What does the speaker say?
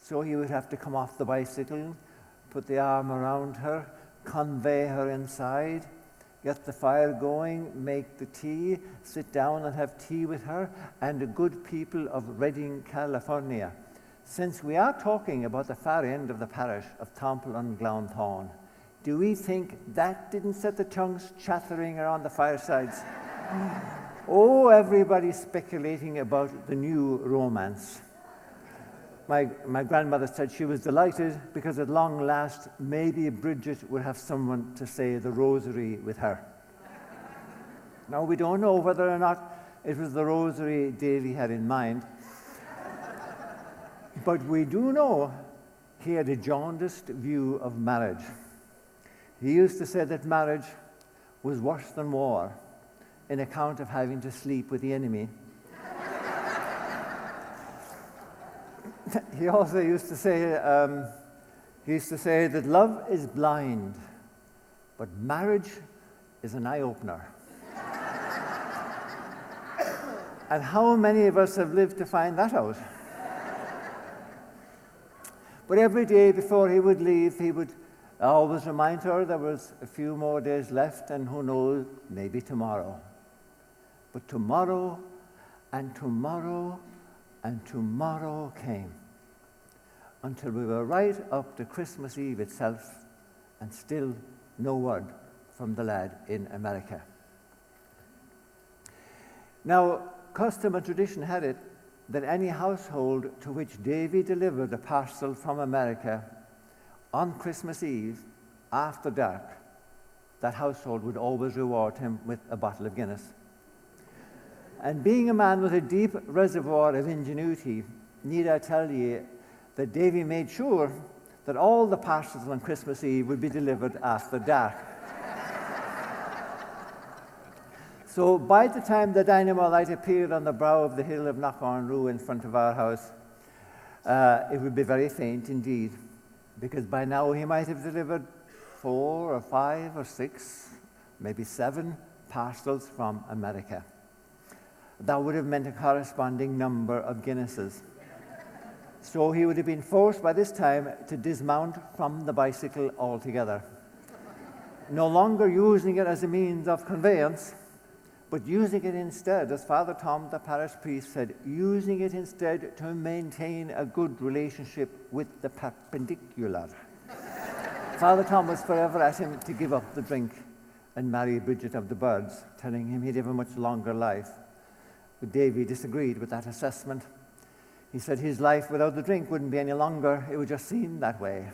So he would have to come off the bicycle, put the arm around her, convey her inside, get the fire going, make the tea, sit down and have tea with her and the good people of Redding, California. Since we are talking about the far end of the parish of Tomple and Glounthaune, do we think that didn't set the tongues chattering around the firesides? Oh, everybody's speculating about the new romance. My grandmother said she was delighted because at long last, maybe Bridget would have someone to say the rosary with her. Now, we don't know whether or not it was the rosary Davy had in mind, but we do know he had a jaundiced view of marriage. He used to say that marriage was worse than war, in account of having to sleep with the enemy. He also used to say, that love is blind, but marriage is an eye-opener. And how many of us have lived to find that out? But every day before he would leave, he would always remind her there was a few more days left, and who knows, maybe tomorrow. But tomorrow and tomorrow and tomorrow came, until we were right up to Christmas Eve itself, and still no word from the lad in America. Now, custom and tradition had it that any household to which Davy delivered a parcel from America on Christmas Eve after dark, that household would always reward him with a bottle of Guinness. And being a man with a deep reservoir of ingenuity, need I tell you that Davy made sure that all the parcels on Christmas Eve would be delivered after dark. So by the time the dynamo light appeared on the brow of the hill of Knockharnroo in front of our house, it would be very faint indeed, because by now he might have delivered 4 or 5 or 6, maybe 7 parcels from America. That would have meant a corresponding number of Guinnesses. So he would have been forced by this time to dismount from the bicycle altogether, no longer using it as a means of conveyance, but using it instead, as Father Tom, the parish priest, said, using it instead to maintain a good relationship with the perpendicular. Father Tom was forever at him to give up the drink and marry Bridget of the Birds, telling him he'd have a much longer life. But Davy disagreed with that assessment. He said his life without the drink wouldn't be any longer, it would just seem that way.